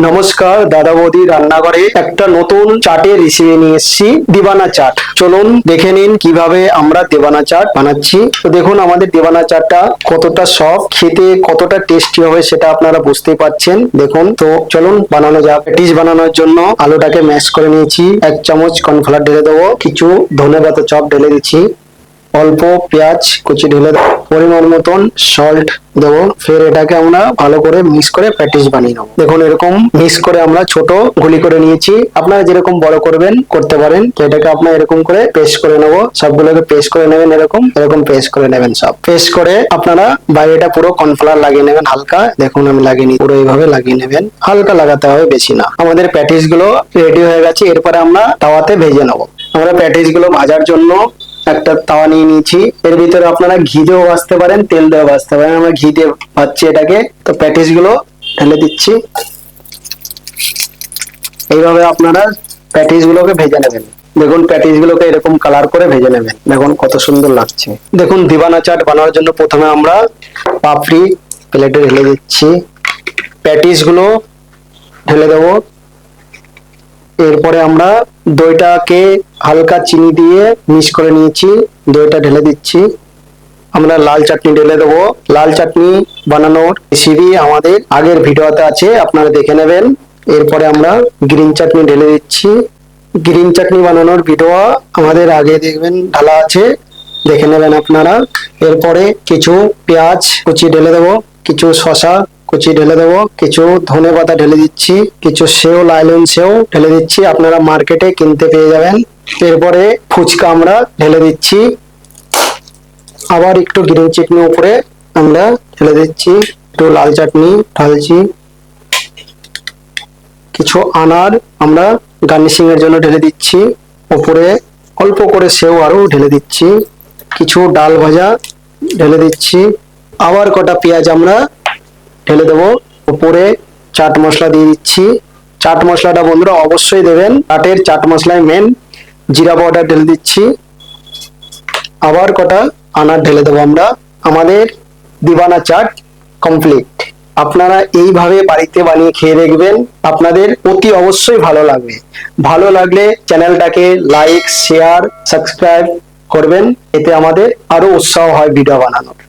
নমস্কার দাদা বৌদি রান্নাঘরে একটা নতুন চাটের রেসিপি নিয়ে এসেছি দিবানা চাট। চলুন দেখে নিন কিভাবে আমরা দিবানা চাট বানাচ্ছি। তো দেখুন আমাদের দিবানা চাটটা কতটা সফট, খেতে কতটা টেস্টি হবে সেটা আপনারা বুঝতেই পারছেন। দেখুন, তো চলুন বানানো যাক। পেটিস বানানোর জন্য আলুটাকে ম্যাশ করে নিয়েছি, 1 চামচ কর্নফ্লাওয়ার ঢেলে দেবো, কিছু ধনেপাতা চপ ঢেলে দিচ্ছি, অল্প পেঁয়াজ কুচি ঢেলে দেবো, পরিমাণ মতন সল্ট দেবো। ফের এটাকে আমরা ভালো করে মিক্স করে প্যাটিস বানিয়ে নেবো। দেখুন এরকম মিক্স করে আমরা ছোট গুলি করে নিয়েছি। আপনারা যেরকম বড় করবেন করতে পারেন। তো এটাকে আপনারা এরকম করে পেস্ট করে নেবো, সবগুলোকে পেস্ট করে নেবেন, এরকম এরকম পেস্ট করে নেবেন। সব পেস্ট করে আপনারা বাইরেটা পুরো কর্নফ্লাওয়ার লাগিয়ে নেবেন হালকা। দেখুন আমি লাগিয়ে নিই, পুরো এইভাবে লাগিয়ে নেবেন, হালকা লাগাতে হবে, বেশি না। আমাদের প্যাটিস গুলো রেডি হয়ে গেছে। এরপরে আমরা তাওয়াতে ভেজে নেবো। আমরা প্যাটিস গুলো ভাজার জন্য একটা তাওয়া নিয়ে নিয়েছি। এর ভিতরে আপনারা ঘি দিয়েও ভাজতে পারেন, তেল দিয়েও ভাজতে পারেন। আমরা ঘি দিয়ে ভাজছি এটাকে। তো প্যাটিস গুলো ঢেলে দিচ্ছি। এইভাবে আপনারা প্যাটিস গুলোকে ভেজে নেবেন। দেখুন প্যাটিস গুলোকে এরকম কালার করে ভেজে নেবেন। দেখুন কত সুন্দর লাগছে। দেখুন দিবানা চাট বানানোর জন্য প্রথমে আমরা পাপড়ি প্লেটে ঢেলে দিচ্ছি, প্যাটিস গুলো ঢেলে দেবো। এরপরে আমরা দইটাকে হালকা চিনি দিয়ে মিক্স করে নিয়েছি, দইটা ঢেলে দিচ্ছি। আমরা লাল চাটনি ঢেলে দেবো। লাল চাটনি বানানোর রেসিপি আমাদের আগের ভিডিওতে আছে, আপনারা দেখে নেবেন। এরপরে আমরা গ্রিন চাটনি ঢেলে দিচ্ছি। গ্রিন চাটনি বানানোর ভিডিও আমাদের আগে দেখবেন ঢালা আছে, দেখে নেবেন আপনারা। এরপরে কিছু পেঁয়াজ কুচি ঢেলে দেবো, কিছু শসা কুচি ঢেলে দেবো, কিছু ধনে পাতা ঢেলে দিচ্ছি, কিছু সেও লাইলন সেও ঢেলে দিচ্ছি, আপনারা মার্কেটে কিনতে পেয়ে যাবেন। এরপরে ফুচকা আমরা ঢেলে দিচ্ছি। আবার একটু গ্রিন চাটনি উপরে আমরা ঢেলে দিচ্ছি, একটু লাল চাটনি ঢালছি, কিছু আনার আমরা গার্নিশিং এর জন্য ঢেলে দিচ্ছি, উপরে অল্প করে সেও আরো ঢেলে দিচ্ছি, কিছু ডাল ভাজা ঢেলে দিচ্ছি, আবার কটা পেঁয়াজ আমরা ঢেলে দেবো, উপরে চাট মশলা দিয়ে দিচ্ছি। চাট মশলাটা বন্ধুরা অবশ্যই দেবেন, চাটের চাট মশলায় মেন। জিরা পাউডার ঢেলে দিচ্ছি, আবার কটা আনার ঢেলে দেবো আমরা। আমাদের দিবানা চাট কমপ্লিট। আপনারা এইভাবে বাড়িতে বানিয়ে খেয়ে দেখবেন, আপনাদের অতি অবশ্যই ভালো লাগবে। ভালো লাগলে চ্যানেলটাকে লাইক শেয়ার সাবস্ক্রাইব করবেন, এতে আমাদের আরো উৎসাহ হয় ভিডিও বানানোর।